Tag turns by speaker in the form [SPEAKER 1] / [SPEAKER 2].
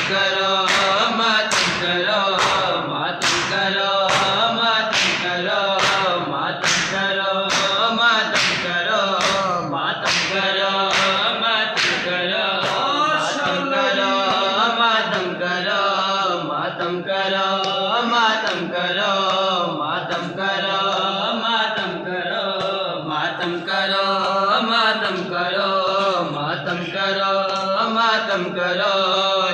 [SPEAKER 1] करो मातम करो मातम करो मातम करो मातम करो मातम करो मातम करो मातम करो मातम करो मातम करो मातम करो मातम करो मातम करो मातम करो मातम करो मातम करो मातम करो